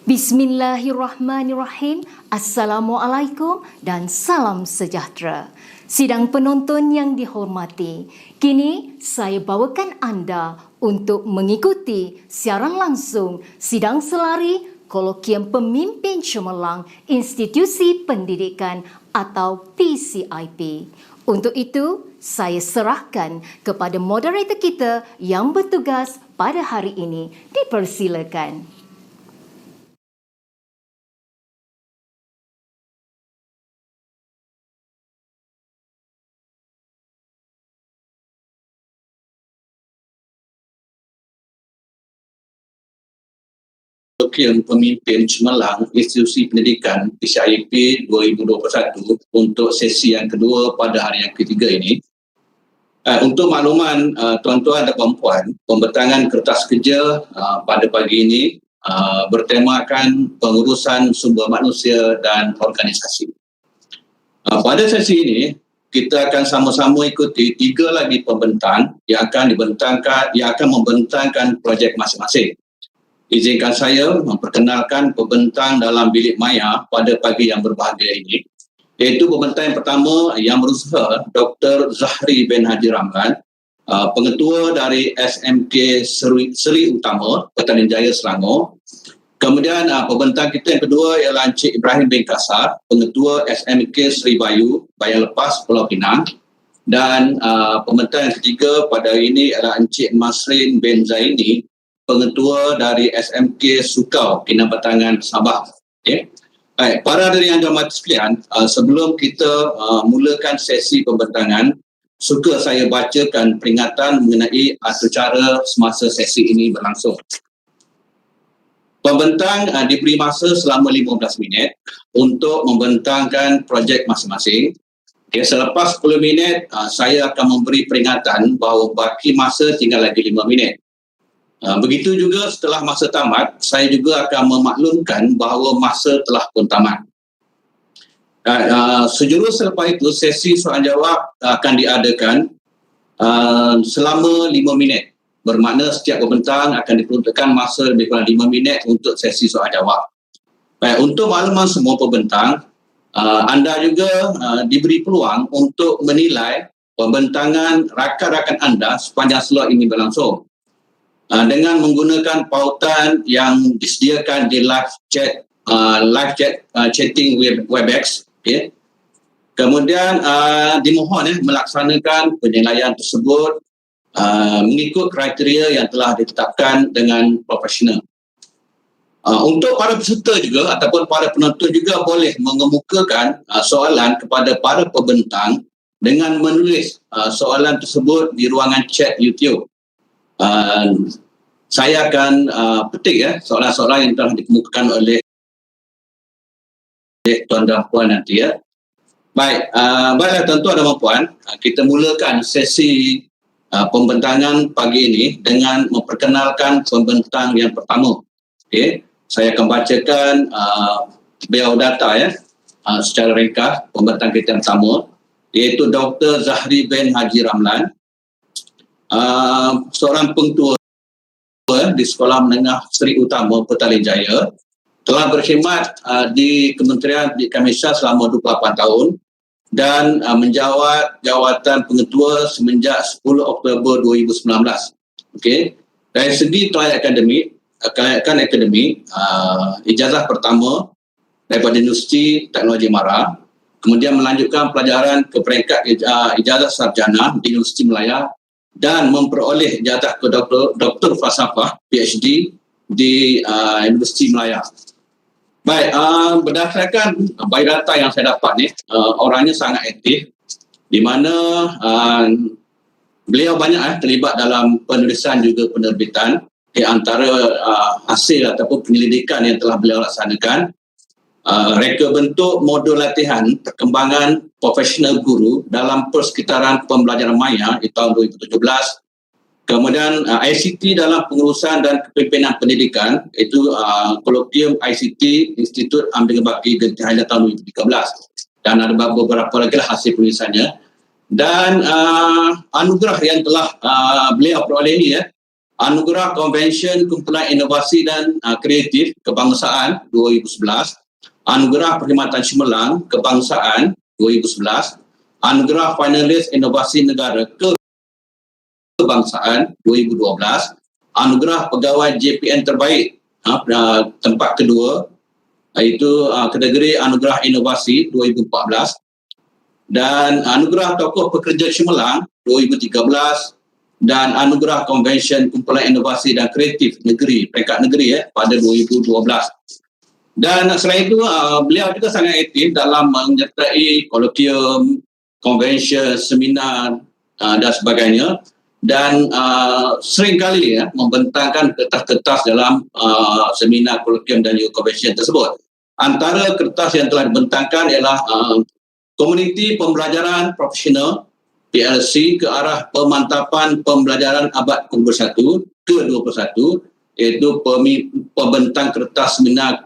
Bismillahirrahmanirrahim. Assalamualaikum dan salam sejahtera. Sidang penonton yang dihormati, kini saya bawakan anda untuk mengikuti siaran langsung sidang selari Kolokium Pemimpin Cemerlang Institusi Pendidikan atau PCIP. Untuk itu, saya serahkan kepada moderator kita yang bertugas pada hari ini. Dipersilakan. Kolokium Pemimpin Cemerlang Institusi Pendidikan PCIP 2021 untuk sesi yang kedua pada hari yang ketiga ini. Untuk makluman tuan-tuan dan puan-puan, pembentangan kertas kerja pada pagi ini bertemakan pengurusan sumber manusia dan organisasi. Pada sesi ini, kita akan sama-sama ikuti 3 lagi pembentang yang akan membentangkan projek masing-masing. Izinkan saya memperkenalkan pembentang dalam bilik maya pada pagi yang berbahagia ini, iaitu pembentang yang pertama yang berusaha Dr. Zahri bin Haji Ramlan, pengetua dari SMK Seri Utama, Petaling Jaya, Selangor. Kemudian pembentang kita yang kedua ialah Encik Ibrahim bin Kasar, pengetua SMK Seri Bayu, Bayan Lepas, Pulau Pinang. Dan pembentang yang ketiga pada hari ini ialah Encik Masrin bin Zaini, pengetua dari SMK Sukau, Pinang Batangan, Sabah. Okay. Baik, para hadirin yang dihormati sekalian, sebelum kita mulakan sesi pembentangan, suka saya bacakan peringatan mengenai atur cara semasa sesi ini berlangsung. Pembentang diberi masa selama 15 minit untuk membentangkan projek masing-masing. Okay, selepas 10 minit, saya akan memberi peringatan bahawa baki masa tinggal lagi 5 minit. Begitu juga setelah masa tamat, saya juga akan memaklumkan bahawa masa telah pun tamat. Sejurus selepas itu, sesi soalan jawab akan diadakan selama 5 minit. Bermakna setiap pembentang akan diperuntukkan masa lebih kurang 5 minit untuk sesi soalan jawab. Baik, untuk makluman semua pembentang, anda juga diberi peluang untuk menilai pembentangan rakan-rakan anda sepanjang slot ini berlangsung. Dengan menggunakan pautan yang disediakan di live chatting Webex. Okay. Kemudian dimohon melaksanakan penilaian tersebut mengikut kriteria yang telah ditetapkan dengan profesional. Untuk para peserta juga ataupun para penonton juga boleh mengemukakan soalan kepada para pembentang dengan menulis soalan tersebut di ruangan chat YouTube. Saya akan petik soalan-soalan yang telah dikemukakan oleh tuan dan puan nanti ya. Baik, baiklah tuan-tuan dan puan, kita mulakan sesi pembentangan pagi ini dengan memperkenalkan pembentang yang pertama. Okey, saya akan bacakan biodata secara ringkas pembentang kita yang pertama, iaitu Dr. Zahri bin Haji Ramlan, seorang pengetua di Sekolah Menengah Seri Utama Petaling Jaya, telah berkhidmat di Kementerian Pendidikan Malaysia selama 28 tahun dan menjawat jawatan pengetua semenjak 10 Oktober 2019. Okey, dari segi kelayakan akademik, ijazah pertama daripada Universiti Teknologi Mara, kemudian melanjutkan pelajaran ke peringkat ijazah sarjana di Universiti Melaya dan memperoleh ijazah ke Doktor Falsafah PhD di Universiti Melaya. Baik, berdasarkan biodata yang saya dapat ni, orangnya sangat aktif, di mana beliau banyak terlibat dalam penulisan juga penerbitan. Di antara hasil ataupun penyelidikan yang telah beliau laksanakan, reka bentuk modul latihan perkembangan profesional guru dalam persekitaran pembelajaran maya di tahun 2017. Kemudian ICT dalam pengurusan dan kepimpinan pendidikan, iaitu Kolokium ICT Institut Ambil Baki Genting Highland tahun 2013. Dan ada beberapa lagi hasil penulisannya. Dan anugerah yang telah beliau peroleh ini Anugerah Konvensyen Kumpulan Inovasi dan Kreatif Kebangsaan 2011, Anugerah Perkhidmatan Cemerlang Kebangsaan 2011, Anugerah Finalis Inovasi Negara Kebangsaan 2012, Anugerah Pegawai JPN Terbaik tempat kedua, iaitu kategori Anugerah Inovasi 2014, dan Anugerah Tokoh Pekerja Cemerlang 2013, dan Anugerah Konvensyen Kumpulan Inovasi dan Kreatif Negeri, peringkat negeri pada 2012. Dan selain itu, beliau juga sangat aktif dalam menyertai kolokium, konvensyen, seminar dan sebagainya, dan seringkali membentangkan kertas-kertas dalam seminar, kolokium dan juga konvensyen tersebut. Antara kertas yang telah dibentangkan ialah Komuniti Pembelajaran Profesional PLC ke arah pemantapan pembelajaran abad ke-21 ke-21, iaitu pembentang kertas seminar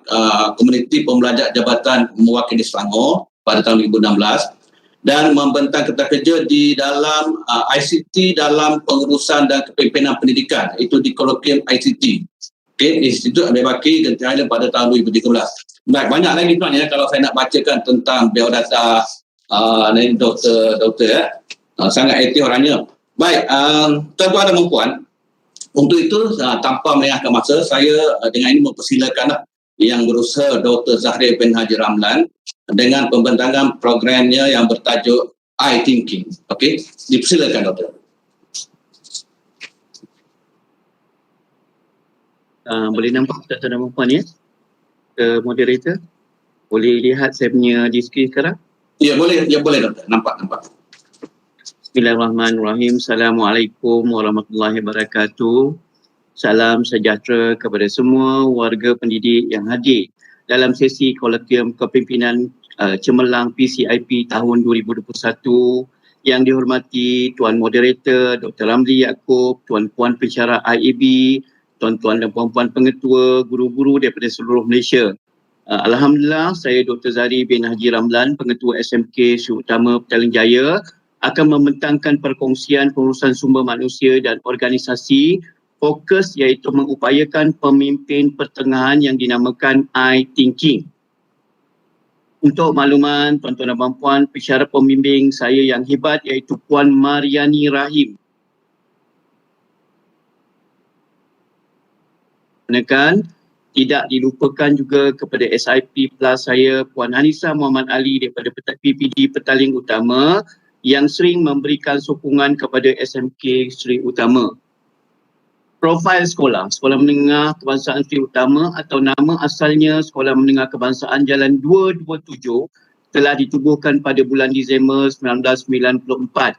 Komuniti Pembelajar Jabatan Mewakili Selangor pada tahun 2016, dan membentang kertas kerja di dalam ICT dalam pengurusan dan kepimpinan pendidikan, itu di kolokium ICT. Institut Abil Bakri Genting Highlands pada tahun 2013. Baik, banyak lagi sebenarnya kalau saya nak bacakan tentang biodata doktor sangat aktif orangnya. Baik, tuan-tuan dan puan, untuk itu tanpa melengahkan masa, saya dengan ini mempersilakan yang berusaha Dr. Zahri bin Haji Ramlan dengan pembentangan programnya yang bertajuk iThinking. Okey, dipersilakan doktor. Boleh nampak tuan-tuan dan puan ya? Moderator, boleh lihat saya punya di skrin sekarang? Ya boleh doktor, nampak. Bismillahirrahmanirrahim. Assalamualaikum warahmatullahi wabarakatuh. Salam sejahtera kepada semua warga pendidik yang hadir dalam sesi kolokium kepimpinan cemerlang PCIP tahun 2021. Yang dihormati Tuan Moderator Dr. Ramli Yaakob, Tuan-Puan Pensyarah IAB, tuan-tuan dan puan-puan pengetua, guru-guru daripada seluruh Malaysia. Alhamdulillah, saya Dr. Zahri bin Haji Ramlan, Pengetua SMK Syurga Utama Petaling Jaya, akan membentangkan perkongsian pengurusan sumber manusia dan organisasi fokus iaitu mengupayakan pemimpin pertengahan yang dinamakan iThinking. Untuk makluman tuan-tuan dan puan-puan, pensyarah pembimbing saya yang hebat iaitu Puan Mariani Rahim. Menekan tidak dilupakan juga kepada SIP Plus saya Puan Hanisa Muhammad Ali daripada PPD Petaling Utama yang sering memberikan sokongan kepada SMK Sri Utama. Profil sekolah Menengah Kebangsaan Sri Utama atau nama asalnya Sekolah Menengah Kebangsaan Jalan 227 telah ditubuhkan pada bulan Disember 1994.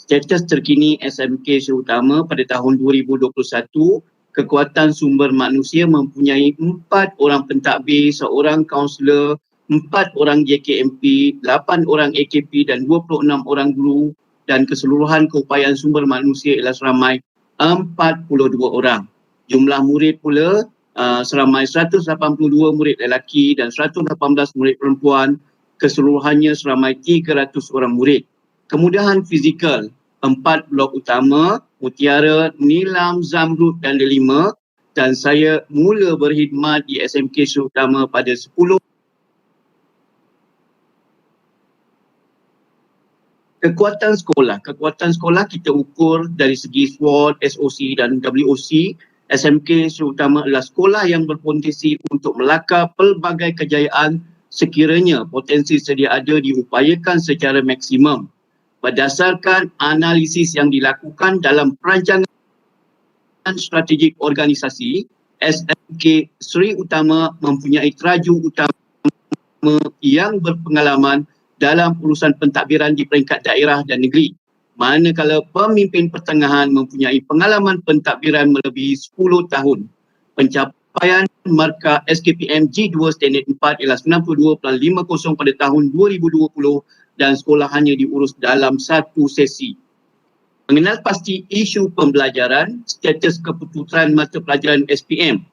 Status terkini SMK Sri Utama pada tahun 2021, kekuatan sumber manusia mempunyai 4 orang pentadbir, 1 kaunselor, 4 orang JKMP, 8 orang AKP dan 26 orang guru, dan keseluruhan keupayaan sumber manusia ialah seramai 42 orang. Jumlah murid pula seramai 182 murid lelaki dan 118 murid perempuan, keseluruhannya seramai 300 orang murid. Kemudahan fizikal, 4 blok utama, Mutiara, Nilam, Zamrud dan Delima, dan saya mula berkhidmat di SMK Syurga Utama pada 10 Kekuatan sekolah kita ukur dari segi SWOT, SOC dan WOC. SMK Syurga Utama adalah sekolah yang berpotensi untuk melakar pelbagai kejayaan sekiranya potensi sedia ada diupayakan secara maksimum. Berdasarkan analisis yang dilakukan dalam perancangan strategik organisasi, SMK Sri Utama mempunyai teraju utama yang berpengalaman dalam urusan pentadbiran di peringkat daerah dan negeri. Manakala pemimpin pertengahan mempunyai pengalaman pentadbiran melebihi 10 tahun. Pencapaian markah SKPM G2 Standard 4 ialah 92.50 pada tahun 2020 dan sekolah hanya diurus dalam satu sesi. Mengenal pasti isu pembelajaran, status keputusan mata pelajaran SPM.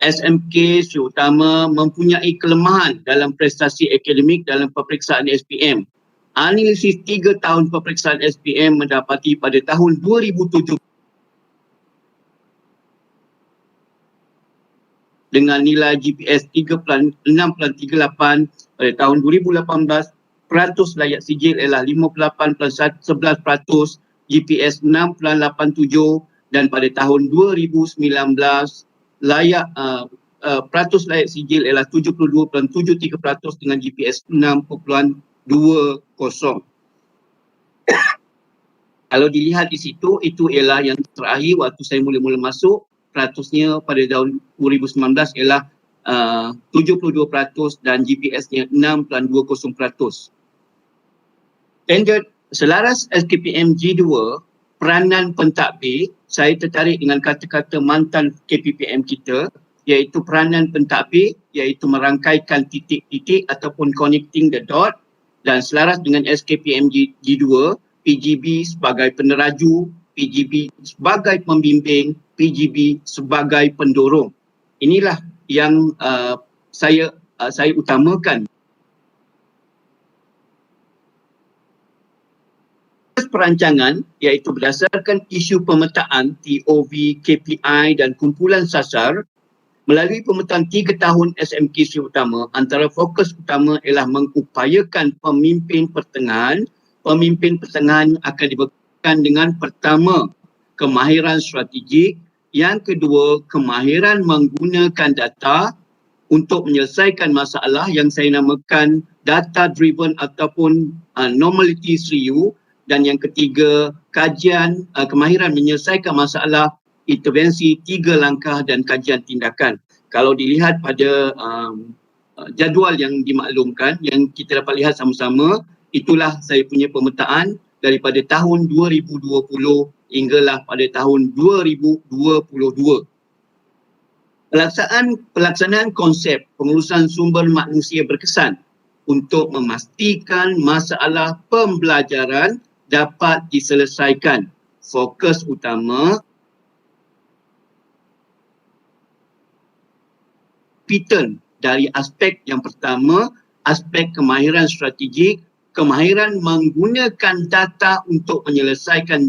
SMK Syurga Utama mempunyai kelemahan dalam prestasi akademik dalam peperiksaan SPM. Analisis 3 tahun peperiksaan SPM mendapati pada tahun 2007 dengan nilai GPS 3.6.38 pada tahun 2018, peratus layak sijil ialah 58.11%, GPS 6.87, dan pada tahun 2019 layak peratus layak sijil ialah 72.73% dengan GPS 6.20. Kalau dilihat di situ, itu ialah yang terakhir waktu saya mula-mula masuk, peratusnya pada tahun 2019 ialah 72% dan GPS-nya 6.20%. Standard selaras SKPM G2, peranan pentadbir, saya tertarik dengan kata-kata mantan KPPM kita, iaitu peranan pentadbir, iaitu merangkaikan titik-titik ataupun connecting the dot, dan selaras dengan SKPM G2, PGB sebagai peneraju, PGB sebagai pembimbing, PGB sebagai pendorong. Inilah yang saya utamakan. Perancangan iaitu berdasarkan isu pemetaan TOV, KPI dan kumpulan sasar. Melalui pemetaan 3 tahun SMK Sri Utama, antara fokus utama ialah mengupayakan pemimpin pertengahan. Pemimpin pertengahan akan dibekalkan dengan pertama, kemahiran strategik, yang kedua, kemahiran menggunakan data untuk menyelesaikan masalah yang saya namakan data driven ataupun normality SRIU, dan yang ketiga, kajian kemahiran menyelesaikan masalah, intervensi 3 langkah dan kajian tindakan. Kalau dilihat pada jadual yang dimaklumkan, yang kita dapat lihat sama-sama, itulah saya punya pemetaan daripada tahun 2020 hinggalah pada tahun 2022. Pelaksanaan konsep pengurusan sumber manusia berkesan untuk memastikan masalah pembelajaran dapat diselesaikan. Fokus utama pattern dari aspek yang pertama, aspek kemahiran strategik, kemahiran menggunakan data untuk menyelesaikan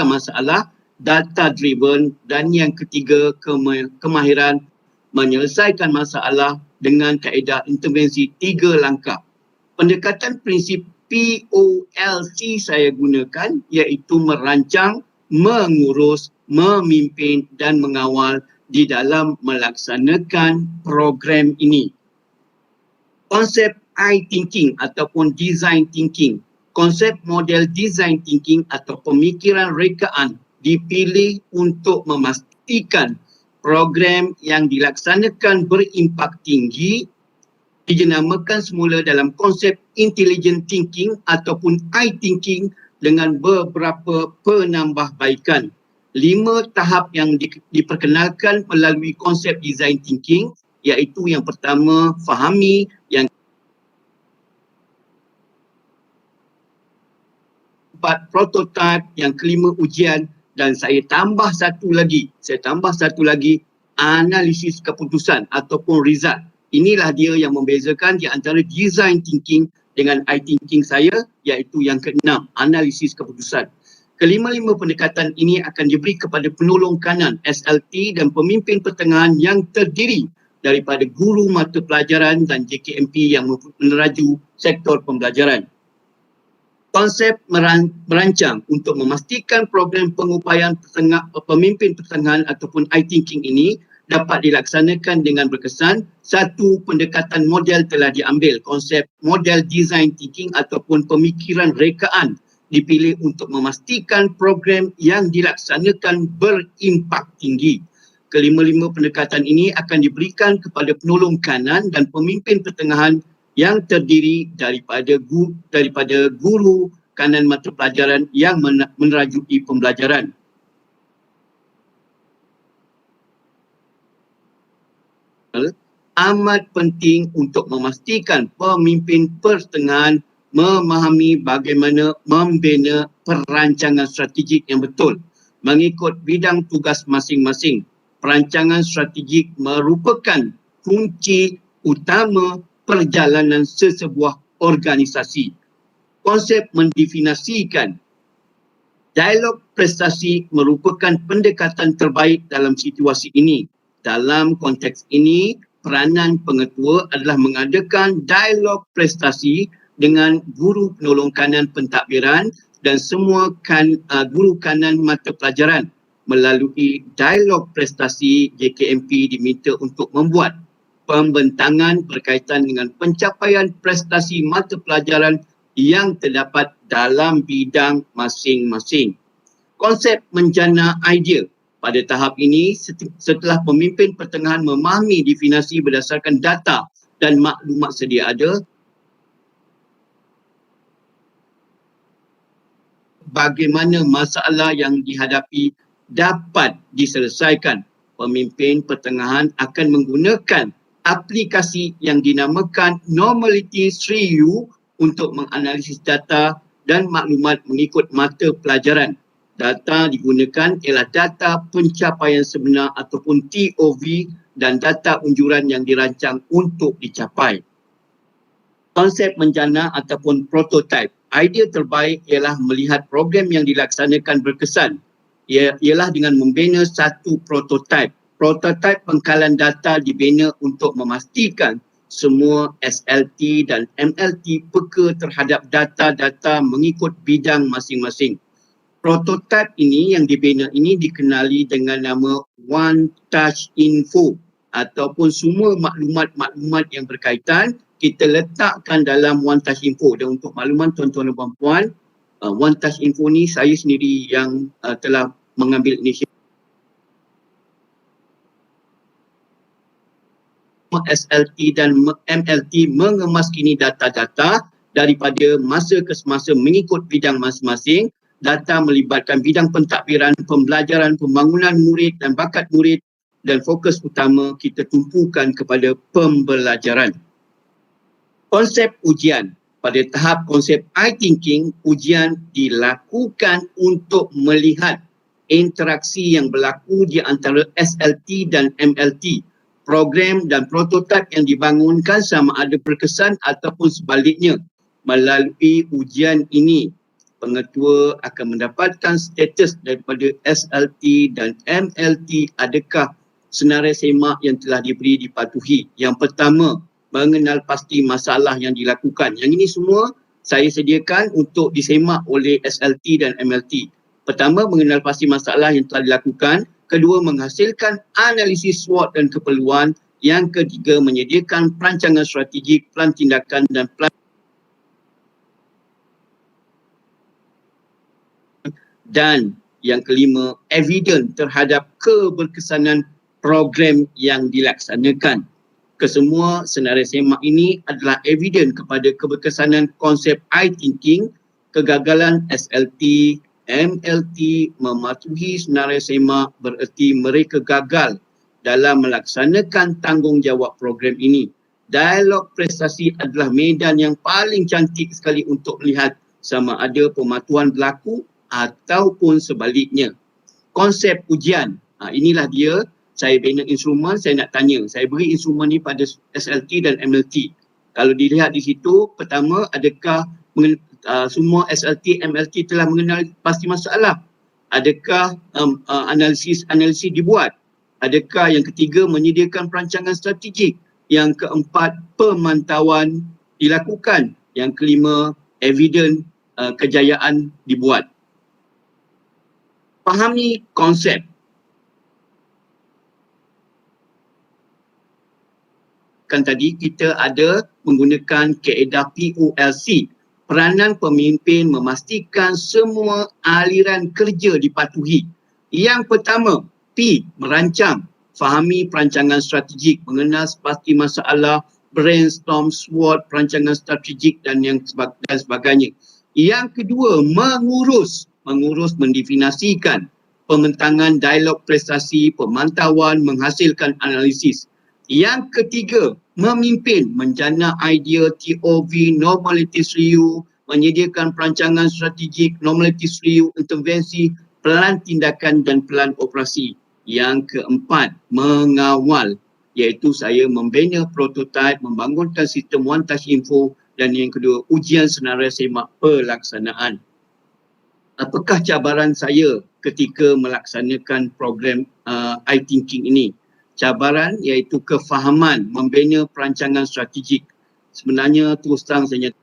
masalah, data driven, dan yang ketiga, kemahiran menyelesaikan masalah dengan kaedah intervensi 3 langkah. Pendekatan prinsip POLC saya gunakan iaitu merancang, mengurus, memimpin dan mengawal di dalam melaksanakan program ini. Konsep I-thinking ataupun design thinking. Konsep model design thinking atau pemikiran rekaan dipilih untuk memastikan program yang dilaksanakan berimpak tinggi, dijenamakan semula dalam konsep intelligent thinking ataupun I-thinking dengan beberapa penambahbaikan. 5 tahap yang diperkenalkan melalui konsep design thinking, iaitu yang pertama, fahami, yang keempat, prototype, yang kelima, ujian, dan saya tambah satu lagi, analisis keputusan ataupun result. Inilah dia yang membezakan di antara design thinking dengan I-thinking saya, iaitu yang keenam, analisis keputusan. Kelima-lima pendekatan ini akan diberi kepada penolong kanan SLT dan pemimpin pertengahan yang terdiri daripada guru mata pelajaran dan JKMP yang meneraju sektor pembelajaran. Konsep merancang untuk memastikan program pengupayaan pemimpin pertengahan ataupun I-thinking ini dapat dilaksanakan dengan berkesan. Satu, pendekatan model telah diambil. Konsep model design thinking ataupun pemikiran rekaan dipilih untuk memastikan program yang dilaksanakan berimpak tinggi. Kelima-lima pendekatan ini akan diberikan kepada penolong kanan dan pemimpin pertengahan yang terdiri daripada guru kanan mata pelajaran yang menerajui pembelajaran. Amat penting untuk memastikan pemimpin pertengahan memahami bagaimana membina perancangan strategik yang betul mengikut bidang tugas masing-masing. Perancangan strategik merupakan kunci utama perjalanan sesebuah organisasi. Konsep mendefinisikan dialog prestasi merupakan pendekatan terbaik dalam situasi ini. dalam konteks ini, peranan pengetua adalah mengadakan dialog prestasi dengan guru penolong kanan pentadbiran dan semua guru kanan mata pelajaran. Melalui dialog prestasi, JKMP diminta untuk membuat pembentangan berkaitan dengan pencapaian prestasi mata pelajaran yang terdapat dalam bidang masing-masing. Konsep menjana idea. Pada tahap ini, setelah pemimpin pertengahan memahami definisi berdasarkan data dan maklumat sedia ada, bagaimana masalah yang dihadapi dapat diselesaikan. Pemimpin pertengahan akan menggunakan aplikasi yang dinamakan Normality 3U untuk menganalisis data dan maklumat mengikut mata pelajaran. Data digunakan ialah data pencapaian sebenar ataupun TOV dan data unjuran yang dirancang untuk dicapai. Konsep menjana ataupun prototype. Idea terbaik ialah melihat program yang dilaksanakan berkesan. Ialah dengan membina satu prototype. Prototype pengkalan data dibina untuk memastikan semua SLT dan MLT peka terhadap data-data mengikut bidang masing-masing. Prototype ini yang dibina ini dikenali dengan nama One Touch Info ataupun semua maklumat-maklumat yang berkaitan kita letakkan dalam One Touch Info. Dan untuk makluman tuan-tuan dan puan-puan, One Touch Info ni saya sendiri yang telah mengambil inisiatif. SLT dan MLT mengemas kini data-data daripada masa ke semasa mengikut bidang masing-masing. Data melibatkan bidang pentadbiran, pembelajaran, pembangunan murid dan bakat murid, dan fokus utama kita tumpukan kepada pembelajaran. Konsep ujian. Pada tahap konsep I-Thinking, ujian dilakukan untuk melihat interaksi yang berlaku di antara SLT dan MLT. Program dan prototipe yang dibangunkan sama ada berkesan ataupun sebaliknya. Melalui ujian ini, pengetua akan mendapatkan status daripada SLT dan MLT adakah senarai semak yang telah diberi dipatuhi. Yang pertama, mengenal pasti masalah yang dilakukan. Yang ini semua saya sediakan untuk disemak oleh SLT dan MLT. Pertama, mengenal pasti masalah yang telah dilakukan. Kedua, menghasilkan analisis SWOT dan keperluan. Yang ketiga, menyediakan perancangan strategik, plan tindakan dan plan. Dan yang kelima, evidence terhadap keberkesanan program yang dilaksanakan. Kesemua senarai semak ini adalah evidence kepada keberkesanan konsep I-Thinking, kegagalan SLT, MLT mematuhi senarai semak bererti mereka gagal dalam melaksanakan tanggungjawab program ini. Dialog prestasi adalah medan yang paling cantik sekali untuk melihat sama ada pematuhan berlaku ataupun sebaliknya. Konsep ujian, inilah dia. Saya bina instrumen, saya nak tanya. Saya beri instrumen ni pada SLT dan MLT. Kalau dilihat di situ, pertama, adakah semua SLT, MLT telah mengenal pasti masalah? Adakah analisis dibuat? Adakah yang ketiga, menyediakan perancangan strategik? Yang keempat, pemantauan dilakukan? Yang kelima, evidence kejayaan dibuat. Fahami konsep. Kan tadi kita ada menggunakan kaedah POLC. Peranan pemimpin memastikan semua aliran kerja dipatuhi. Yang pertama, P, merancang. Fahami perancangan strategik, mengenal pasti masalah, brainstorm, SWOT, perancangan strategik dan sebagainya. Yang kedua, mengurus mendefinisikan pembentangan dialog prestasi, pemantauan, menghasilkan analisis. Yang ketiga, memimpin, menjana idea, TOV, normality review, menyediakan perancangan strategik, normality review, intervensi, pelan tindakan dan pelan operasi. Yang keempat, mengawal, iaitu saya membina prototipe, membangunkan sistem One Touch Info, dan yang kedua, ujian senarai semak pelaksanaan. Apakah cabaran saya ketika melaksanakan program I-Thinking ini? cabaran iaitu kefahaman membina perancangan strategik. Sebenarnya terus terang saya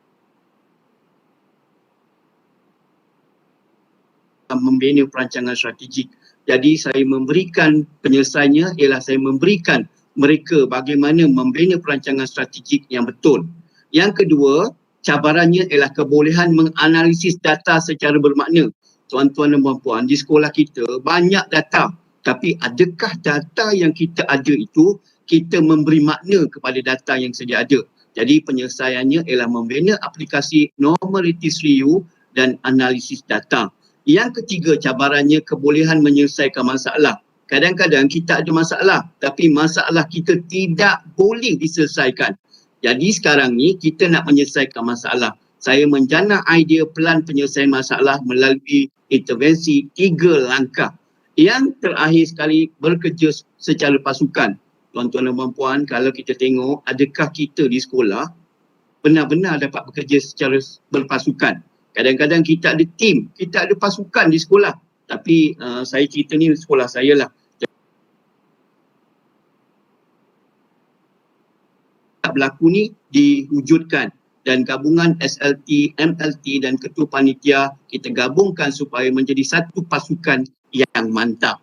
membina perancangan strategik. Jadi saya memberikan penyelesaiannya ialah saya memberikan mereka bagaimana membina perancangan strategik yang betul. Yang kedua, cabarannya ialah kebolehan menganalisis data secara bermakna. Tuan-tuan dan puan-puan, di sekolah kita banyak data. Tapi adakah data yang kita ada itu kita memberi makna kepada data yang sedia ada? Jadi penyelesaiannya ialah membina aplikasi Numeratis Review dan analisis data. Yang ketiga cabarannya kebolehan menyelesaikan masalah. Kadang-kadang kita ada masalah tapi masalah kita tidak boleh diselesaikan. Jadi sekarang ni kita nak menyelesaikan masalah. Saya menjana idea pelan penyelesaian masalah melalui intervensi 3 langkah. Yang terakhir sekali bekerja secara pasukan. Tuan-tuan dan puan-puan, kalau kita tengok adakah kita di sekolah benar-benar dapat bekerja secara berpasukan. Kadang-kadang kita ada tim, kita ada pasukan di sekolah. Tapi saya cerita ni sekolah saya lah. Berlaku ni diwujudkan dan gabungan SLT, MLT dan ketua panitia kita gabungkan supaya menjadi satu pasukan yang mantap.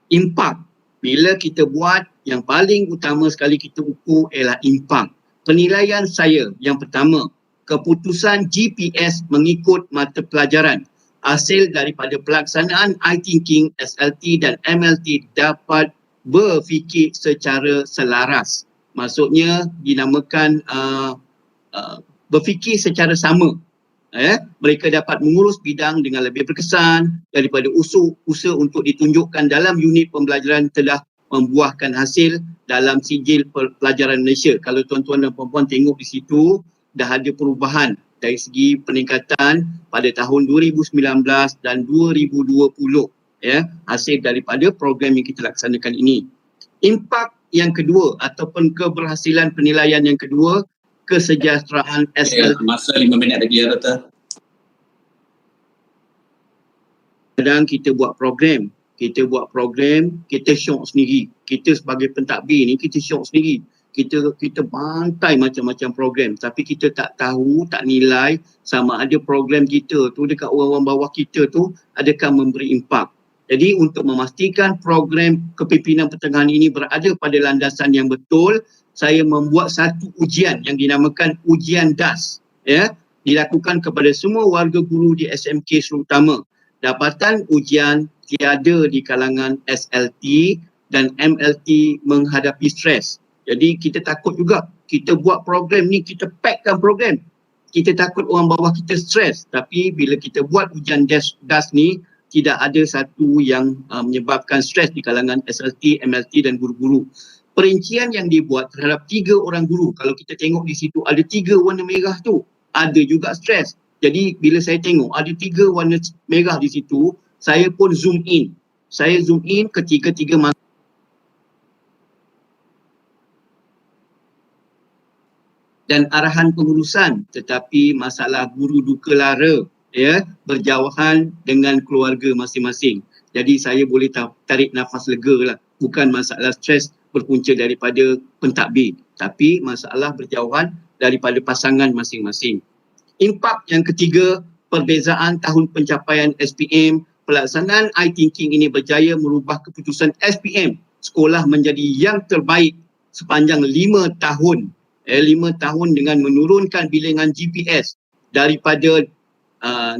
Impak. Bila kita buat, yang paling utama sekali kita ukur ialah impak. Penilaian saya yang pertama, keputusan GPS mengikut mata pelajaran. Hasil daripada pelaksanaan iThinking, SLT dan MLT dapat berfikir secara selaras. Maksudnya dinamakan berfikir secara sama. Mereka dapat mengurus bidang dengan lebih berkesan daripada usaha untuk ditunjukkan dalam unit pembelajaran telah membuahkan hasil dalam sijil pelajaran Malaysia. Kalau tuan-tuan dan puan-puan tengok di situ, dah ada perubahan dari segi peningkatan pada tahun 2019 dan 2020 hasil daripada program yang kita laksanakan ini. Impak yang kedua ataupun keberhasilan penilaian yang kedua, kesejahteraan SLT. Masa 5 minit lagi ya Dr. Kadang kita buat program, kita syok sendiri. Kita sebagai pentadbir ni kita syok sendiri. Kita bantai macam-macam program tapi kita tak tahu, tak nilai sama ada program kita tu dekat orang-orang bawah kita tu adakah memberi impak. Jadi untuk memastikan program kepimpinan pertengahan ini berada pada landasan yang betul, saya membuat satu ujian yang dinamakan ujian DAS. Dilakukan kepada semua warga guru di SMK Serutama. Dapatan ujian tiada di kalangan SLT dan MLT menghadapi stres. Jadi kita takut juga, kita buat program ni, kita packkan program. Kita takut orang bawah kita stres. Tapi bila kita buat ujian DAS ni, tidak ada satu yang menyebabkan stres di kalangan SLT, MLT dan guru-guru. Perincian yang dibuat terhadap 3 orang guru, kalau kita tengok di situ ada 3 warna merah tu, ada juga stres. Jadi bila saya tengok ada 3 warna merah di situ, saya pun zoom in. Saya zoom in ketiga-tiga dan arahan pengurusan, tetapi masalah guru duka lara berjauhan dengan keluarga masing-masing. Jadi saya boleh tarik nafas lega lah. Bukan masalah stres berpunca daripada pentadbir, tapi masalah berjauhan daripada pasangan masing-masing. Impak yang ketiga, perbezaan tahun pencapaian SPM. Pelaksanaan iThinking ini berjaya merubah keputusan SPM sekolah menjadi yang terbaik sepanjang 5 tahun. 5 tahun dengan menurunkan bilangan GPS daripada 6.20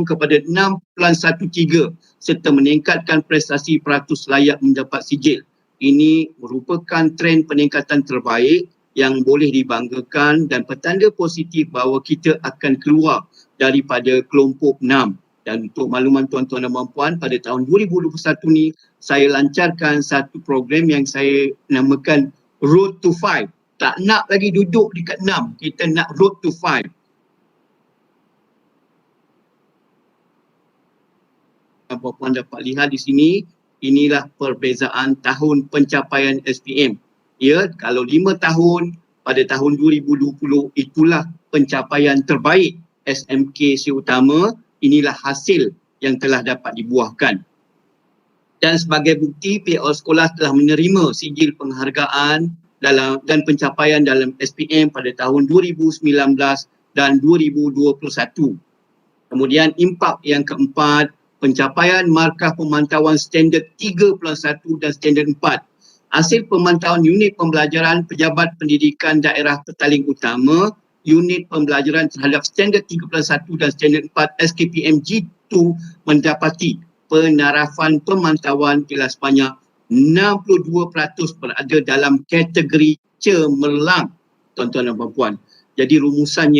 kepada 6.13 serta meningkatkan prestasi peratus layak mendapat sijil. Ini merupakan trend peningkatan terbaik yang boleh dibanggakan dan petanda positif bahawa kita akan keluar daripada kelompok 6. Dan untuk makluman tuan-tuan dan puan-puan, pada tahun 2021 ni saya lancarkan satu program yang saya namakan Road to 5. Tak nak lagi duduk dekat 6, kita nak Road to 5. Puan-puan dapat lihat di sini, inilah perbezaan tahun pencapaian SPM. Kalau 5 tahun pada tahun 2020 itulah pencapaian terbaik SMK Serutama, inilah hasil yang telah dapat dibuahkan. Dan sebagai bukti, pihak sekolah telah menerima sigil penghargaan dan pencapaian dalam SPM pada tahun 2019 dan 2021. Kemudian impak yang keempat, pencapaian markah pemantauan standard 3+1 dan standard 4. Hasil pemantauan unit pembelajaran pejabat pendidikan daerah Petaling Utama, unit pembelajaran terhadap standard 3+1 dan standard 4 SKPM G2 mendapati penarafan pemantauan ialah sebanyak 62% berada dalam kategori cemerlang, tuan-tuan dan puan-puan. Jadi rumusan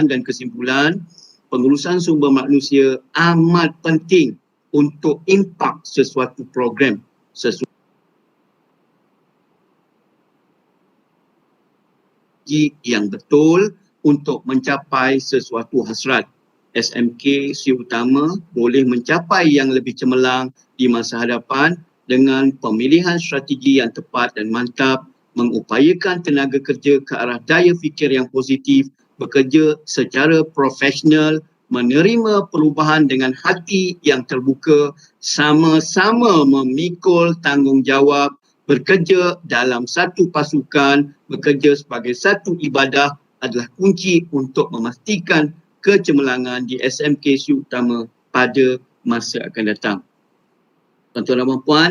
dan kesimpulan, pengurusan sumber manusia amat penting untuk impak sesuatu program, sesuatu yang betul untuk mencapai sesuatu hasrat. SMK si utama boleh mencapai yang lebih cemerlang di masa hadapan dengan pemilihan strategi yang tepat dan mantap, mengupayakan tenaga kerja ke arah daya fikir yang positif, bekerja secara profesional, menerima perubahan dengan hati yang terbuka, sama-sama memikul tanggungjawab, bekerja dalam satu pasukan, bekerja sebagai satu ibadah adalah kunci untuk memastikan kecemerlangan di SMK si utama pada masa akan datang. Tuan-tuan dan puan,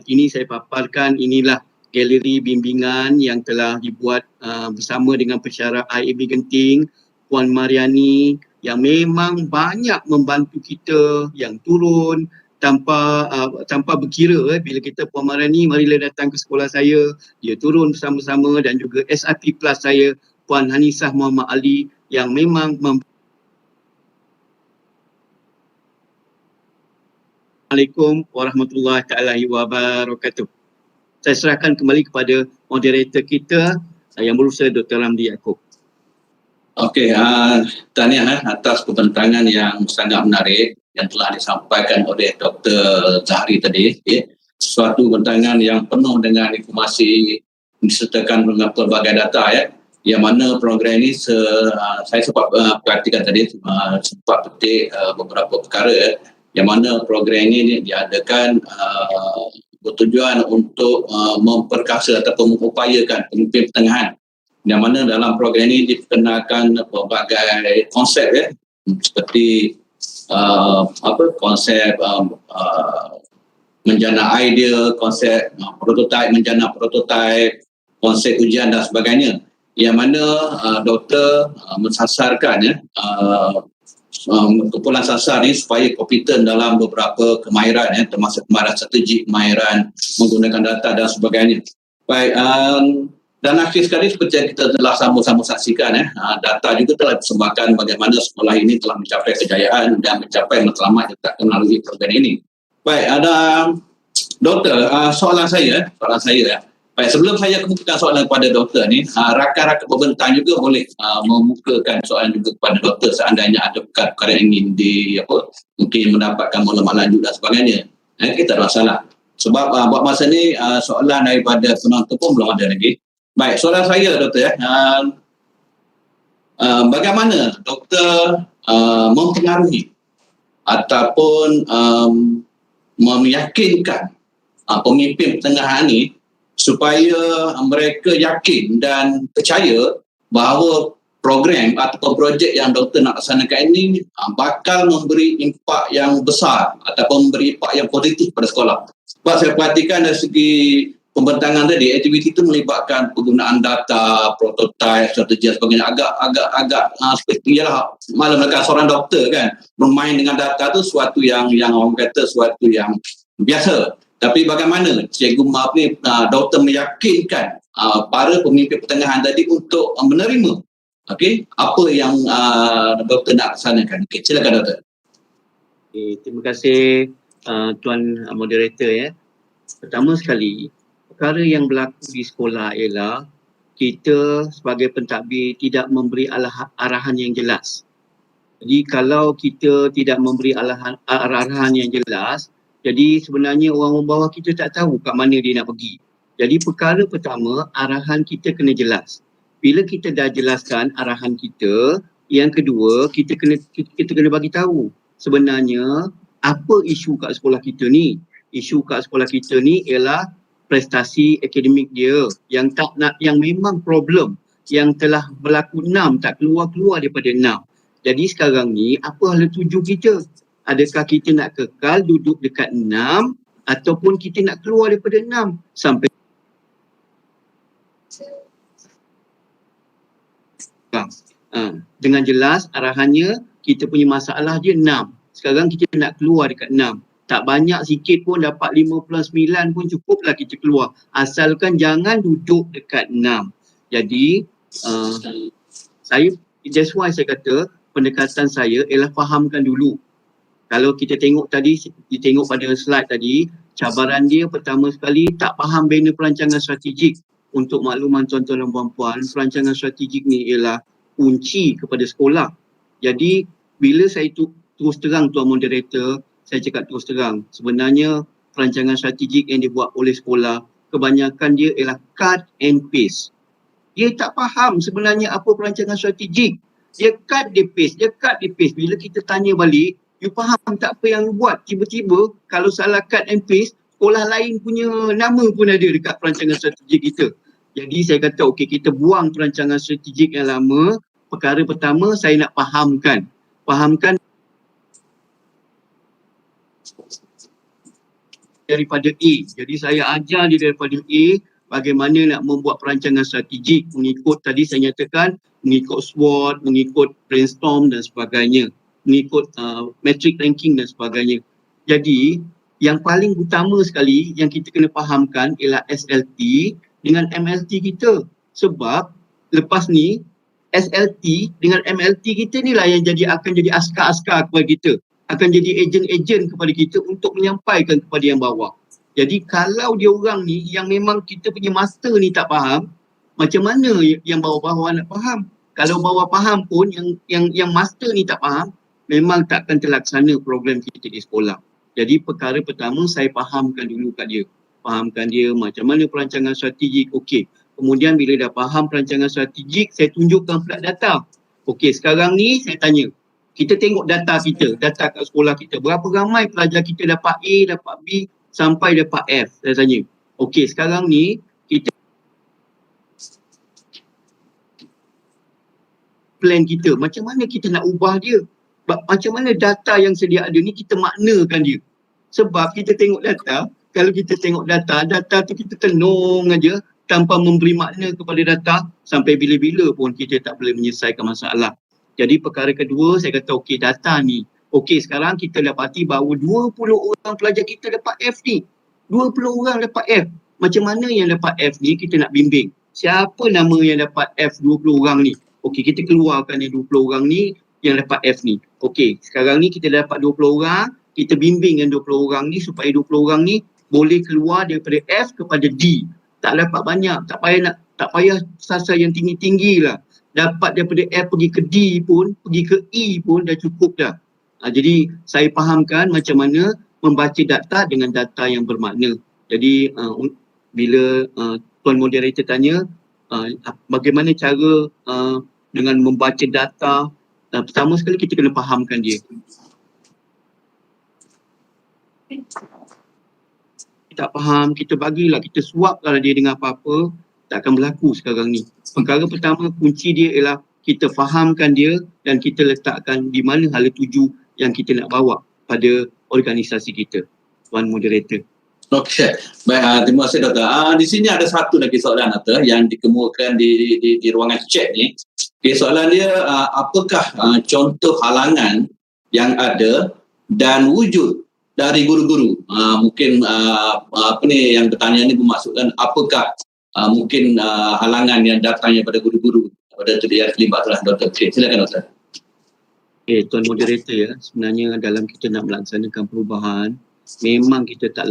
ini saya paparkan, inilah galeri bimbingan yang telah dibuat bersama dengan pensyarah IAB Genting, Puan Mariani, yang memang banyak membantu kita, yang turun tanpa berkira. Bila kita Puan Mariani, marilah datang ke sekolah saya, dia turun bersama-sama, dan juga SIP Plus saya, Puan Hanisah Muhammad Ali, yang memang Assalamualaikum warahmatullahi taala wabarakatuh. Saya serahkan kembali kepada moderator kita yang berusaha Dr. Ramli Yaakob. Okey, tahniah atas pembentangan yang sangat menarik yang telah disampaikan oleh Dr. Zahri tadi. Sesuatu pembentangan yang penuh dengan informasi disertakan dengan pelbagai data yang mana program ini saya sempat perhatikan tadi, sempat petik beberapa perkara yang mana program ini diadakan bertujuan untuk memperkasa ataupun mengupayakan pemimpin pertengahan, yang mana dalam program ini diperkenalkan pelbagai konsep seperti konsep menjana idea, konsep prototype, menjana prototype, konsep ujian dan sebagainya, yang mana doktor mensasarkan kumpulan sasar ni supaya kompeten dalam beberapa kemahiran termasuk kemahiran strategik, kemahiran menggunakan data dan sebagainya. Baik, dan akhir sekali seperti yang kita telah sama-sama saksikan, data juga telah dipersembahkan bagaimana sekolah ini telah mencapai kejayaan dan mencapai matlamat yang tak melalui program ini. Baik, ada doktor, soalan saya. Baik, sebelum saya kemukakan soalan kepada doktor ni, rakan-rakan pembentang juga boleh memukakan soalan juga kepada doktor seandainya ada perkara yang ingin mungkin mendapatkan maklumat lanjut dan sebagainya. Kita tak masalah. Sebab buat masa ni soalan daripada penonton pun belum ada lagi. Baik, soalan saya doktor bagaimana doktor mempengaruhi ataupun meyakinkan pemimpin pertengahan ni supaya mereka yakin dan percaya bahawa program ataupun projek yang doktor nak laksanakan ini bakal memberi impak yang besar ataupun memberi impak yang positif pada sekolah. Sebab saya perhatikan dari segi pembentangan tadi, aktiviti itu melibatkan penggunaan data, prototype, strategi dan sebagainya. Agak seperti ialah malam dekat seorang doktor kan, bermain dengan data tu suatu yang orang kata suatu yang biasa. Tapi bagaimana Cikgu Maaf ni doktor meyakinkan para pemimpin pertengahan tadi untuk menerima apa yang doktor nak laksanakan. Silakan doktor. Terima kasih Tuan Moderator. Pertama sekali, perkara yang berlaku di sekolah ialah kita sebagai pentadbir tidak memberi arahan yang jelas. Jadi kalau kita tidak memberi arahan yang jelas, jadi sebenarnya orang bawah kita tak tahu kat mana dia nak pergi. Jadi perkara pertama, arahan kita kena jelas. Bila kita dah jelaskan arahan kita, yang kedua, kita kena bagi tahu sebenarnya apa isu kat sekolah kita ni. isu kat sekolah kita ni ialah prestasi akademik dia yang tak nak, yang memang problem, yang telah berlaku 6 tak keluar-keluar daripada 6. Jadi sekarang ni apa hala tuju kita? Adakah kita nak kekal duduk dekat 6 ataupun kita nak keluar daripada 6 sampai dengan jelas arahannya kita punya masalah dia 6. Sekarang kita nak keluar dekat 6. Tak banyak sikit pun dapat 5.9 pun cukuplah kita keluar. Asalkan jangan duduk dekat 6. Jadi that's why saya kata pendekatan saya ialah fahamkan dulu. Kalau kita tengok tadi, kita tengok pada slide tadi, cabaran dia pertama sekali tak faham bina perancangan strategik. Untuk makluman tuan-tuan dan puan-puan, perancangan strategik ni ialah kunci kepada sekolah. Jadi bila saya terus terang tuan moderator, saya cakap terus terang, sebenarnya perancangan strategik yang dibuat oleh sekolah, kebanyakan dia ialah cut and paste. Dia tak faham sebenarnya apa perancangan strategik. Dia cut, dia paste, dia cut, dia paste. Bila kita tanya balik, you faham tak apa yang you buat? Tiba-tiba kalau salah cut and paste, sekolah lain punya nama pun ada dekat perancangan strategik kita. Jadi saya kata okey, kita buang perancangan strategik yang lama. Perkara pertama saya nak fahamkan daripada A. Jadi saya ajar dia daripada A bagaimana nak membuat perancangan strategik mengikut tadi saya nyatakan, mengikut SWOT, mengikut brainstorm dan sebagainya, mengikut metric ranking dan sebagainya. Jadi yang paling utama sekali yang kita kena fahamkan ialah SLT dengan MLT kita. Sebab lepas ni SLT dengan MLT kita ni lah yang akan jadi askar-askar kepada kita. Akan jadi ejen-ejen kepada kita untuk menyampaikan kepada yang bawah. Jadi kalau dia orang ni yang memang kita punya master ni tak faham, macam mana yang bawah-bawah nak faham? Kalau bawah faham pun yang master ni tak faham, memang takkan terlaksana program kita di sekolah. Jadi perkara pertama saya fahamkan dulu kat dia. Fahamkan dia macam mana perancangan strategik. Okey. Kemudian bila dah faham perancangan strategik, saya tunjukkan pula data. Okey, sekarang ni saya tanya. Kita tengok data kita, data kat sekolah kita. Berapa ramai pelajar kita dapat A, dapat B sampai dapat F? Saya tanya. Okey, sekarang ni kita plan kita. Macam mana kita nak ubah dia? Macam mana data yang sedia ada ni kita maknakan dia? Sebab kita tengok data, kalau kita tengok data tu kita tenung aja tanpa memberi makna kepada data, sampai bila-bila pun kita tak boleh menyelesaikan masalah. Jadi perkara kedua saya kata okey, data ni. Okey, sekarang kita dapati bahawa 20 orang pelajar kita dapat F ni. 20 orang dapat F. Macam mana yang dapat F ni kita nak bimbing? Siapa nama yang dapat F 20 orang ni? Okey, kita keluarkan yang 20 orang ni yang dapat F ni. Okey, sekarang ni kita dapat 20 orang, kita bimbing yang 20 orang ni supaya 20 orang ni boleh keluar daripada F kepada D. Tak dapat banyak, tak payah sasar yang tinggi-tinggi lah. Dapat daripada F pergi ke D pun, pergi ke E pun dah cukup dah. Jadi saya fahamkan macam mana membaca data dengan data yang bermakna. Jadi bila Tuan Moderator tanya bagaimana cara dengan membaca data, pertama sekali kita kena fahamkan dia. Tak faham, kita bagilah, kita suapkan dia dengan apa-apa, tak akan berlaku sekarang ni. Perkara pertama, kunci dia ialah kita fahamkan dia dan kita letakkan di mana hala tuju yang kita nak bawa pada organisasi kita. Tuan Moderator. Okey. Baik, terima kasih Doktor. Di sini ada satu lagi soalan Doktor yang dikemukakan di ruangan chat ni. Okay, soalan dia, apakah contoh halangan yang ada dan wujud dari guru-guru? Mungkin apa ni yang bertanya ni bermaksudkan apakah mungkin halangan yang datangnya pada guru-guru pada yang terlibat dalam Doktor. Okay, silakan Doktor. Tuan Moderator ya, sebenarnya dalam kita nak melaksanakan perubahan, memang kita tak